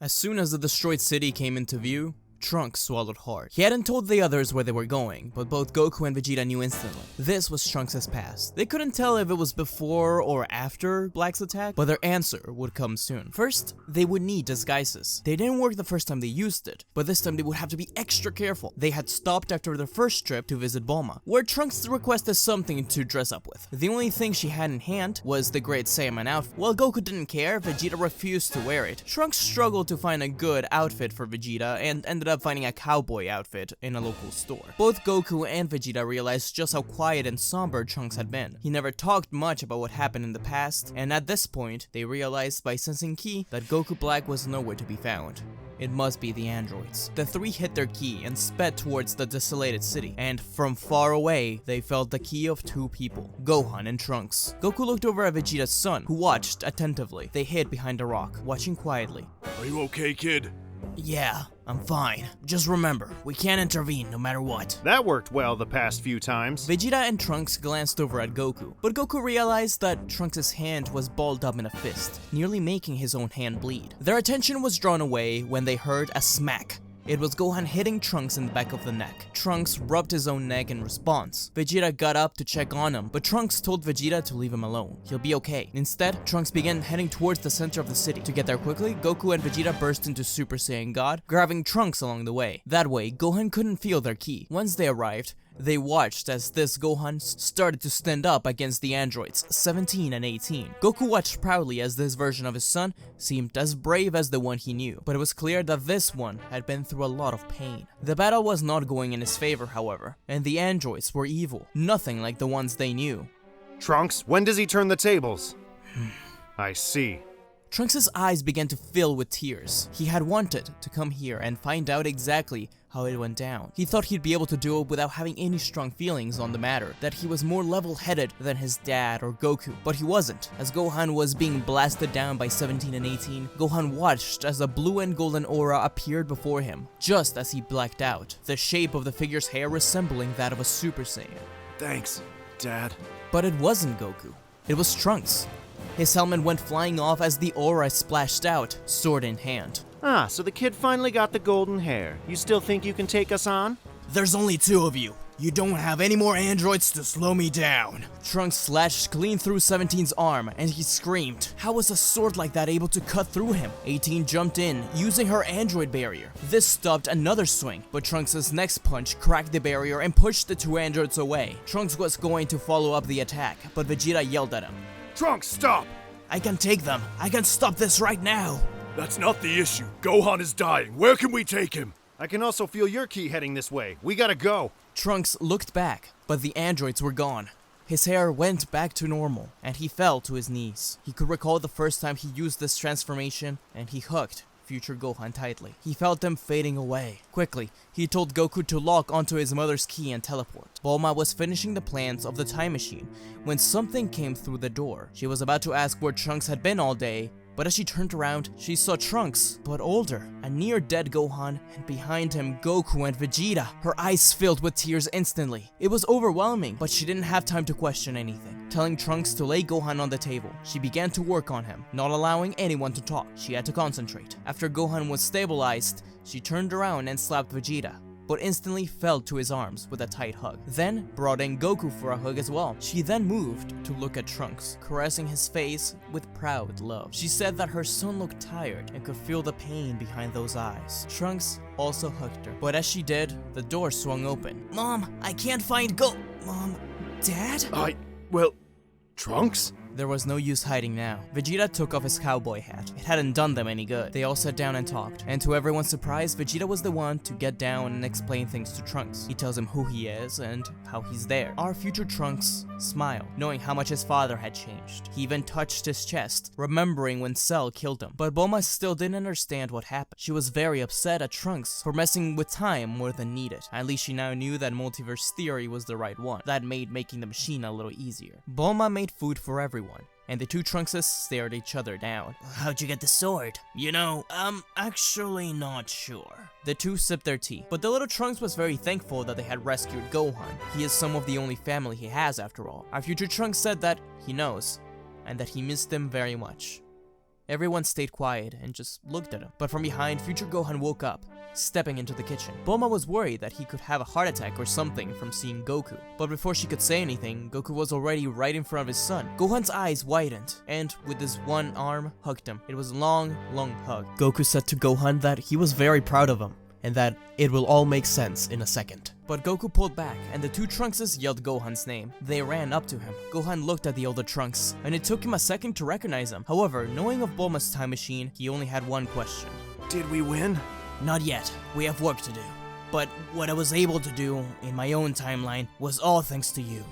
As soon as the destroyed city came into view, Trunks swallowed hard. He hadn't told the others where they were going, but both Goku and Vegeta knew instantly. This was Trunks' past. They couldn't tell if it was before or after Black's attack, but their answer would come soon. First, they would need disguises. They didn't work the first time they used it, but this time they would have to be extra careful. They had stopped after their first trip to visit Bulma, where Trunks requested something to dress up with. The only thing she had in hand was the Great Saiyan outfit. While Goku didn't care, Vegeta refused to wear it. Trunks struggled to find a good outfit for Vegeta and ended up finding a cowboy outfit in a local store. Both Goku and Vegeta realized just how quiet and somber Trunks had been. He never talked much about what happened in the past, and at this point, they realized by sensing ki that Goku Black was nowhere to be found. It must be the androids. The three hit their ki and sped towards the desolated city, and from far away, they felt the ki of two people, Gohan and Trunks. Goku looked over at Vegeta's son, who watched attentively. They hid behind a rock, watching quietly. Are you okay, kid? Yeah, I'm fine. Just remember, we can't intervene no matter what. That worked well the past few times. Vegeta and Trunks glanced over at Goku, but Goku realized that Trunks' hand was balled up in a fist, nearly making his own hand bleed. Their attention was drawn away when they heard a smack. It was Gohan hitting Trunks in the back of the neck. Trunks rubbed his own neck in response. Vegeta got up to check on him, but Trunks told Vegeta to leave him alone. He'll be okay. Instead, Trunks began heading towards the center of the city. To get there quickly, Goku and Vegeta burst into Super Saiyan God, grabbing Trunks along the way. That way, Gohan couldn't feel their ki. Once they arrived, they watched as this Gohan started to stand up against the androids, 17 and 18. Goku watched proudly as this version of his son seemed as brave as the one he knew, but it was clear that this one had been through a lot of pain. The battle was not going in his favor, however, and the androids were evil, nothing like the ones they knew. Trunks, when does he turn the tables? I see. Trunks' eyes began to fill with tears. He had wanted to come here and find out exactly how it went down. He thought he'd be able to do it without having any strong feelings on the matter, that he was more level-headed than his dad or Goku, but he wasn't. As Gohan was being blasted down by 17 and 18, Gohan watched as a blue and golden aura appeared before him, just as he blacked out, the shape of the figure's hair resembling that of a Super Saiyan. Thanks, Dad. But it wasn't Goku. It was Trunks. His helmet went flying off as the aura splashed out, sword in hand. Ah, so the kid finally got the golden hair. You still think you can take us on? There's only two of you. You don't have any more androids to slow me down. Trunks slashed clean through 17's arm, and he screamed. How was a sword like that able to cut through him? 18 jumped in, using her android barrier. This stopped another swing, but Trunks' next punch cracked the barrier and pushed the two androids away. Trunks was going to follow up the attack, but Vegeta yelled at him. Trunks, stop! I can take them. I can stop this right now. That's not the issue. Gohan is dying. Where can we take him? I can also feel your ki heading this way. We gotta go. Trunks looked back, but the androids were gone. His hair went back to normal, and he fell to his knees. He could recall the first time he used this transformation, and he hugged Future Gohan tightly. He felt them fading away. Quickly, he told Goku to lock onto his mother's ki and teleport. Bulma was finishing the plans of the time machine when something came through the door. She was about to ask where Trunks had been all day, but as she turned around, she saw Trunks, but older, a near-dead Gohan, and behind him, Goku and Vegeta. Her eyes filled with tears instantly. It was overwhelming, but she didn't have time to question anything. Telling Trunks to lay Gohan on the table, she began to work on him, not allowing anyone to talk. She had to concentrate. After Gohan was stabilized, she turned around and slapped Vegeta, but instantly fell to his arms with a tight hug. Then brought in Goku for a hug as well. She then moved to look at Trunks, caressing his face with proud love. She said that her son looked tired and could feel the pain behind those eyes. Trunks also hugged her, but as she did, the door swung open. Mom, I can't find Mom, Dad? Well, Trunks? There was no use hiding now. Vegeta took off his cowboy hat. It hadn't done them any good. They all sat down and talked, and to everyone's surprise, Vegeta was the one to get down and explain things to Trunks. He tells him who he is and how he's there. Our future Trunks smiled, knowing how much his father had changed. He even touched his chest, remembering when Cell killed him. But Bulma still didn't understand what happened. She was very upset at Trunks for messing with time more than needed. At least she now knew that multiverse theory was the right one. That made making the machine a little easier. Bulma made food for everyone, and the two Trunkses stared each other down. How'd you get the sword? You know, I'm actually not sure. The two sipped their tea, but the little Trunks was very thankful that they had rescued Gohan. He is some of the only family he has after all. Our future Trunks said that he knows, and that he missed them very much. Everyone stayed quiet and just looked at him. But from behind, Future Gohan woke up, stepping into the kitchen. Bulma was worried that he could have a heart attack or something from seeing Goku. But before she could say anything, Goku was already right in front of his son. Gohan's eyes widened, and with his one arm, hugged him. It was a long, long hug. Goku said to Gohan that he was very proud of him, and that it will all make sense in a second. But Goku pulled back, and the two Trunkses yelled Gohan's name. They ran up to him. Gohan looked at the older Trunks, and it took him a second to recognize him. However, knowing of Bulma's time machine, he only had one question. Did we win? Not yet. We have work to do. But what I was able to do in my own timeline was all thanks to you.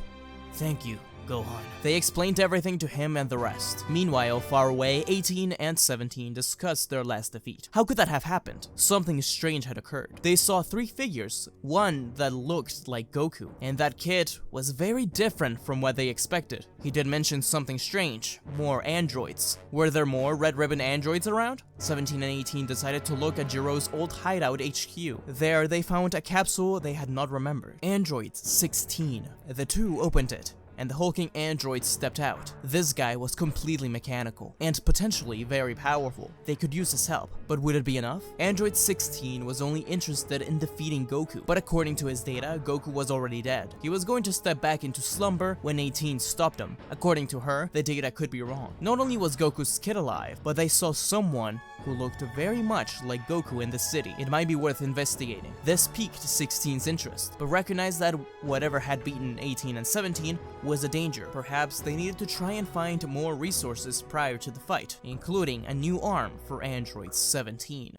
Thank you, Gohan. They explained everything to him and the rest. Meanwhile, far away, 18 and 17 discussed their last defeat. How could that have happened? Something strange had occurred. They saw three figures, one that looked like Goku, and that kid was very different from what they expected. He did mention something strange, more androids. Were there more Red Ribbon androids around? 17 and 18 decided to look at Jiro's old hideout HQ. There, they found a capsule they had not remembered. Android 16. The two opened it, and the hulking android stepped out. This guy was completely mechanical, and potentially very powerful. They could use his help, but would it be enough? Android 16 was only interested in defeating Goku, but according to his data, Goku was already dead. He was going to step back into slumber when 18 stopped him. According to her, the data could be wrong. Not only was Goku's kid alive, but they saw someone who looked very much like Goku in the city. It might be worth investigating. This piqued 16's interest, but recognized that whatever had beaten 18 and 17 was a danger. Perhaps they needed to try and find more resources prior to the fight, including a new arm for Android 17.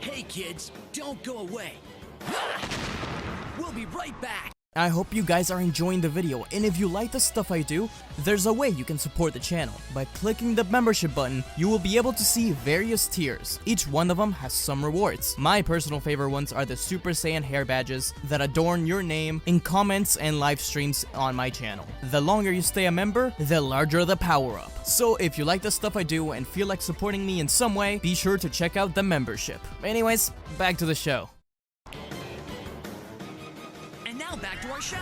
Hey kids, don't go away. We'll be right back. I hope you guys are enjoying the video, and if you like the stuff I do, there's a way you can support the channel. By clicking the membership button, you will be able to see various tiers. Each one of them has some rewards. My personal favorite ones are the Super Saiyan hair badges that adorn your name in comments and live streams on my channel. The longer you stay a member, the larger the power up. So if you like the stuff I do and feel like supporting me in some way, be sure to check out the membership. Anyways, back to the show. Back to our show.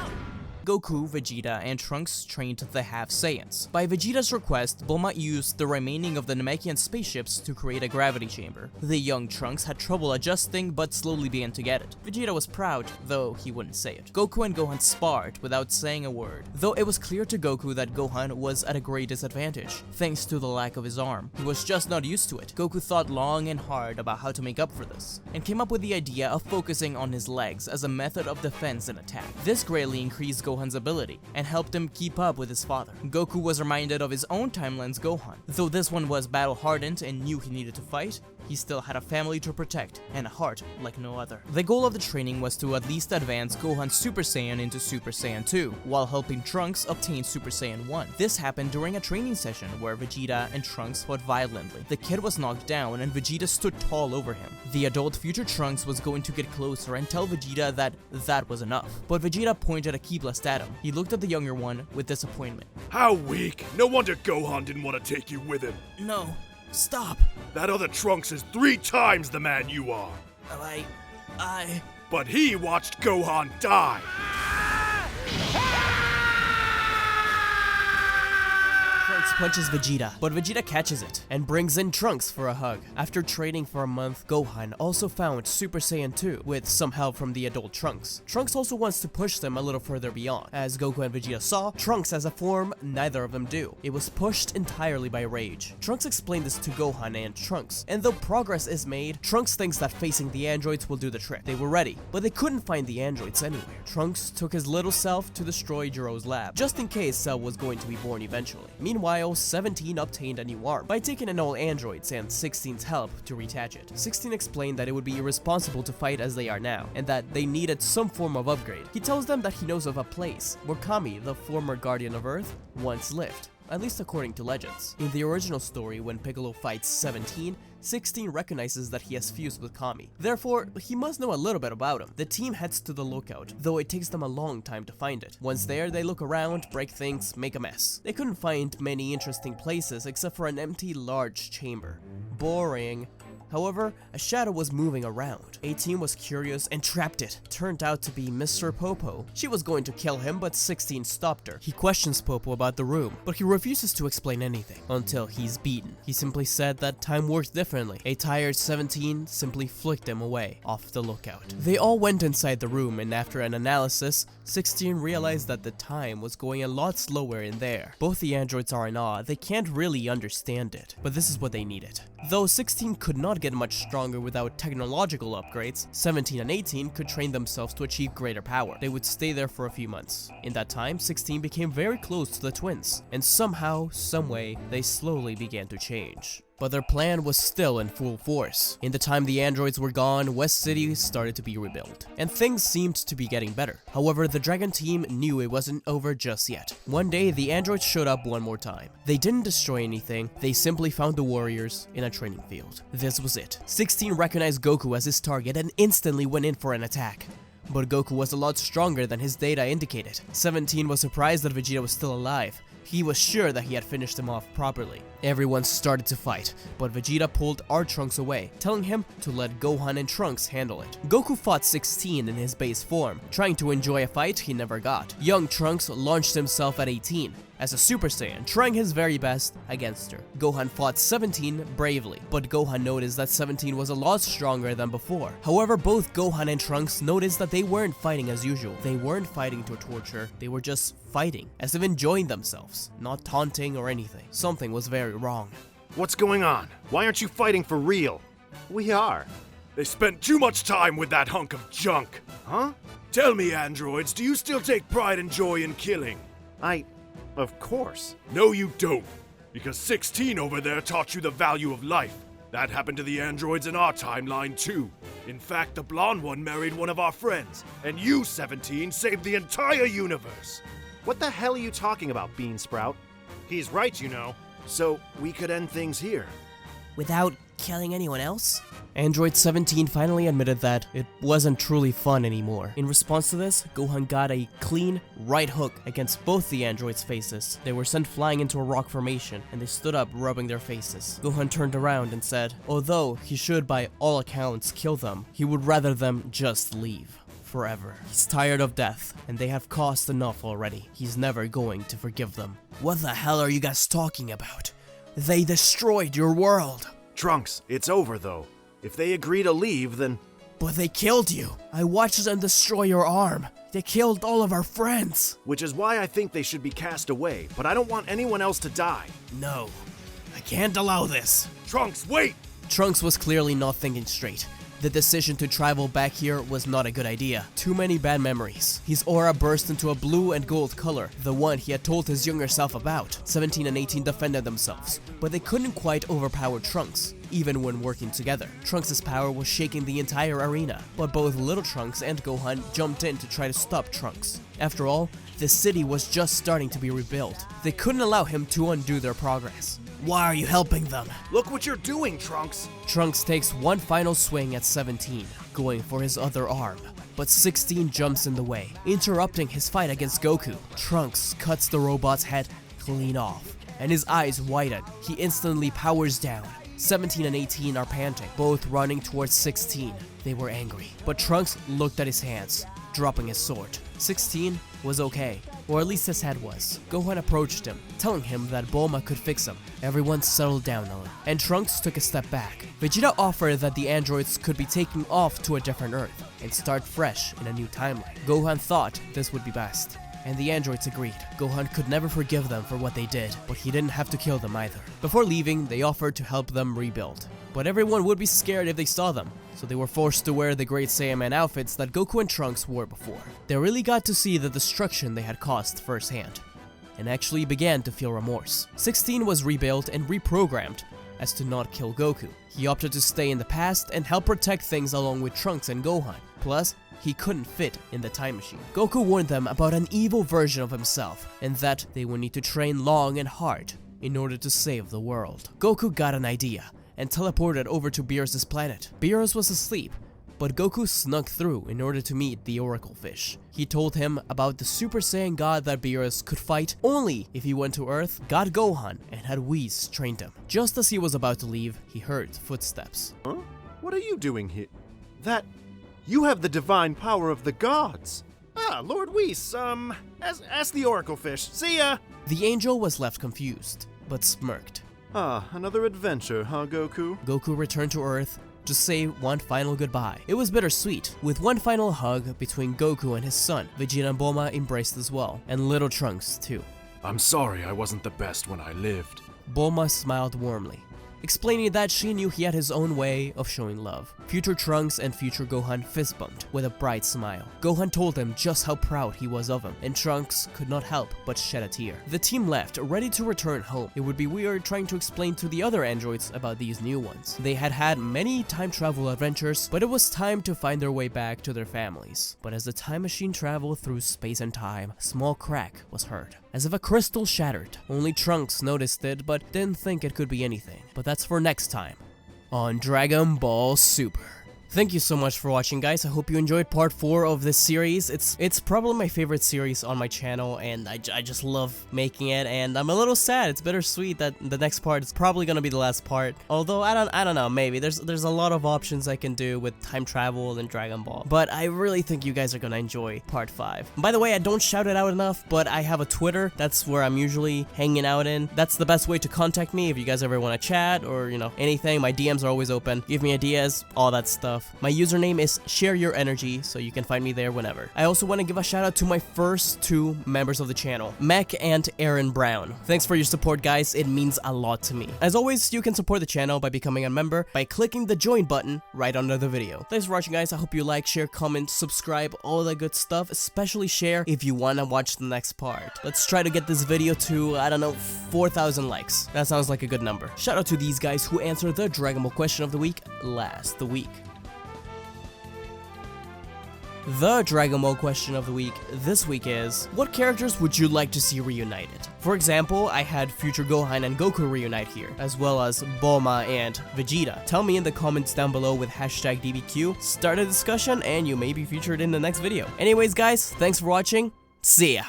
Goku, Vegeta, and Trunks trained the Half Saiyans. By Vegeta's request, Bulma used the remaining of the Namekian spaceships to create a gravity chamber. The young Trunks had trouble adjusting, but slowly began to get it. Vegeta was proud, though he wouldn't say it. Goku and Gohan sparred without saying a word, though it was clear to Goku that Gohan was at a great disadvantage, thanks to the lack of his arm. He was just not used to it. Goku thought long and hard about how to make up for this, and came up with the idea of focusing on his legs as a method of defense and attack. This greatly increased Gohan's ability and helped him keep up with his father. Goku was reminded of his own timeline's Gohan. Though this one was battle-hardened and knew he needed to fight, he still had a family to protect and a heart like no other. The goal of the training was to at least advance Gohan's Super Saiyan into Super Saiyan 2, while helping Trunks obtain Super Saiyan 1. This happened during a training session where Vegeta and Trunks fought violently. The kid was knocked down and Vegeta stood tall over him. The adult future Trunks was going to get closer and tell Vegeta that that was enough, but Vegeta pointed a key blast at him. He looked at the younger one with disappointment. How weak! No wonder Gohan didn't want to take you with him. No, stop. That other Trunks is 3 times the man you are. I... But he watched Gohan die. Trunks punches Vegeta, but Vegeta catches it and brings in Trunks for a hug. After training for a month, Gohan also found Super Saiyan 2 with some help from the adult Trunks. Trunks also wants to push them a little further beyond. As Goku and Vegeta saw, Trunks has a form neither of them do. It was pushed entirely by rage. Trunks explained this to Gohan and Trunks, and though progress is made, Trunks thinks that facing the androids will do the trick. They were ready, but they couldn't find the androids anywhere. Trunks took his little self to destroy Jiro's lab, just in case Cell was going to be born eventually. Meanwhile, 17 obtained a new arm by taking in all androids and 16's help to reattach it. 16 explained that it would be irresponsible to fight as they are now, and that they needed some form of upgrade. He tells them that he knows of a place where Kami, the former guardian of Earth, once lived, at least according to legends. In the original story, when Piccolo fights 17, 16 recognizes that he has fused with Kami. Therefore, he must know a little bit about him. The team heads to the lookout, though it takes them a long time to find it. Once there, they look around, break things, make a mess. They couldn't find many interesting places except for an empty, large chamber. Boring. However, a shadow was moving around. 18 was curious and trapped it. Turned out to be Mr. Popo. She was going to kill him, but 16 stopped her. He questions Popo about the room, but he refuses to explain anything until he's beaten. He simply said that time works differently. A tired 17 simply flicked him away, off the lookout. They all went inside the room, and after an analysis, 16 realized that the time was going a lot slower in there. Both the androids are in awe. They can't really understand it, but this is what they needed. Though 16 could not get much stronger without technological upgrades, 17 and 18 could train themselves to achieve greater power. They would stay there for a few months. In that time, 16 became very close to the twins, and somehow, someway, they slowly began to change. But their plan was still in full force. In the time the androids were gone, West City started to be rebuilt, and things seemed to be getting better. However, the Dragon team knew it wasn't over just yet. One day, the androids showed up one more time. They didn't destroy anything, they simply found the warriors in a training field. This was it. 16 recognized Goku as his target and instantly went in for an attack. But Goku was a lot stronger than his data indicated. 17 was surprised that Vegeta was still alive. He was sure that he had finished him off properly. Everyone started to fight, but Vegeta pulled Trunks away, telling him to let Gohan and Trunks handle it. Goku fought 16 in his base form, trying to enjoy a fight he never got. Young Trunks launched himself at 18 as a Super Saiyan, trying his very best against her. Gohan fought 17 bravely, but Gohan noticed that 17 was a lot stronger than before. However, both Gohan and Trunks noticed that they weren't fighting as usual. They weren't fighting to torture, they were just fighting, as if enjoying themselves, not taunting or anything. Something was very wrong. What's going on? Why aren't you fighting for real? We are. They spent too much time with that hunk of junk. Huh? Tell me, androids, do you still take pride and joy in killing? Of course. No, you don't. Because 16 over there taught you the value of life. That happened to the androids in our timeline, too. In fact, the blonde one married one of our friends. And you, 17, saved the entire universe. What the hell are you talking about, Beansprout? He's right, you know. So, we could end things here. Without killing anyone else? Android 17 finally admitted that it wasn't truly fun anymore. In response to this, Gohan got a clean right hook against both the androids' faces. They were sent flying into a rock formation, and they stood up rubbing their faces. Gohan turned around and said, although he should by all accounts kill them, he would rather them just leave. Forever. He's tired of death, and they have caused enough already. He's never going to forgive them. What the hell are you guys talking about? They destroyed your world. Trunks, it's over though. If they agree to leave, then... But they killed you. I watched them destroy your arm. They killed all of our friends. Which is why I think they should be cast away, but I don't want anyone else to die. No, I can't allow this. Trunks, wait! Trunks was clearly not thinking straight. The decision to travel back here was not a good idea. Too many bad memories. His aura burst into a blue and gold color, the one he had told his younger self about. 17 and 18 defended themselves, but they couldn't quite overpower Trunks, even when working together. Trunks' power was shaking the entire arena, but both Little Trunks and Gohan jumped in to try to stop Trunks. After all, the city was just starting to be rebuilt. They couldn't allow him to undo their progress. Why are you helping them? Look what you're doing, Trunks! Trunks takes one final swing at 17, going for his other arm. But 16 jumps in the way, interrupting his fight against Goku. Trunks cuts the robot's head clean off, and his eyes widen. He instantly powers down. 17 and 18 are panting, both running towards 16. They were angry, but Trunks looked at his hands, dropping his sword. 16 was okay, or at least his head was. Gohan approached him, telling him that Bulma could fix him. Everyone settled down a little, and Trunks took a step back. Vegeta offered that the androids could be taken off to a different Earth and start fresh in a new timeline. Gohan thought this would be best, and the androids agreed. Gohan could never forgive them for what they did, but he didn't have to kill them either. Before leaving, they offered to help them rebuild, but everyone would be scared if they saw them, so they were forced to wear the Great Saiyan Man outfits that Goku and Trunks wore before. They really got to see the destruction they had caused firsthand, and actually began to feel remorse. 16 was rebuilt and reprogrammed as to not kill Goku. He opted to stay in the past and help protect things along with Trunks and Gohan. Plus, he couldn't fit in the time machine. Goku warned them about an evil version of himself, and that they would need to train long and hard in order to save the world. Goku got an idea and teleported over to Beerus' planet. Beerus was asleep, but Goku snuck through in order to meet the Oracle Fish. He told him about the Super Saiyan God that Beerus could fight only if he went to Earth, got Gohan, and had Whis trained him. Just as he was about to leave, he heard footsteps. Huh? What are you doing here? You have the divine power of the gods. Ah, Lord Whis, ask the Oracle Fish. See ya! The angel was left confused, but smirked. Ah, another adventure, huh, Goku? Goku returned to Earth to say one final goodbye. It was bittersweet, with one final hug between Goku and his son. Vegeta and Bulma embraced as well, and little Trunks too. I'm sorry I wasn't the best when I lived. Bulma smiled warmly, explaining that she knew he had his own way of showing love. Future Trunks and Future Gohan fist bumped with a bright smile. Gohan told him just how proud he was of him, and Trunks could not help but shed a tear. The team left, ready to return home. It would be weird trying to explain to the other androids about these new ones. They had had many time travel adventures, but it was time to find their way back to their families. But as the time machine traveled through space and time, a small crack was heard, as if a crystal shattered. Only Trunks noticed it, but didn't think it could be anything. But that's for next time on Dragon Ball Super. Thank you so much for watching, guys. I hope you enjoyed part 4 of this series. It's probably my favorite series on my channel, and I just love making it, and I'm a little sad. It's bittersweet that the next part is probably gonna be the last part. Although I don't know, maybe there's a lot of options I can do with time travel and Dragon Ball. But I really think you guys are gonna enjoy part 5. By the way, I don't shout it out enough, but I have a Twitter. That's where I'm usually hanging out in. That's the best way to contact me if you guys ever want to chat or, you know, anything. My DMs are always open. Give me ideas, all that stuff. My username is Share Your Energy, so you can find me there whenever. I also want to give a shout out to my first 2 members of the channel, Mac and Aaron Brown. Thanks for your support, guys. It means a lot to me. As always, you can support the channel by becoming a member by clicking the join button right under the video. Thanks for watching, guys. I hope you like, share, comment, subscribe, all that good stuff, especially share if you want to watch the next part. Let's try to get this video to, I don't know, 4,000 likes. That sounds like a good number. Shout out to these guys who answered the Dragon Ball question of the week last week. The Dragon Ball question of the week this week is, what characters would you like to see reunited? For example, I had Future Gohan and Goku reunite here, as well as Bulma and Vegeta. Tell me in the comments down below with hashtag DBQ, start a discussion, and you may be featured in the next video. Anyways, guys, thanks for watching, see ya!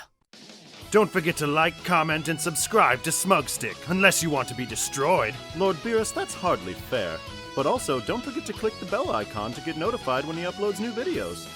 Don't forget to like, comment, and subscribe to SmugStick, unless you want to be destroyed. Lord Beerus, that's hardly fair. But also, don't forget to click the bell icon to get notified when he uploads new videos.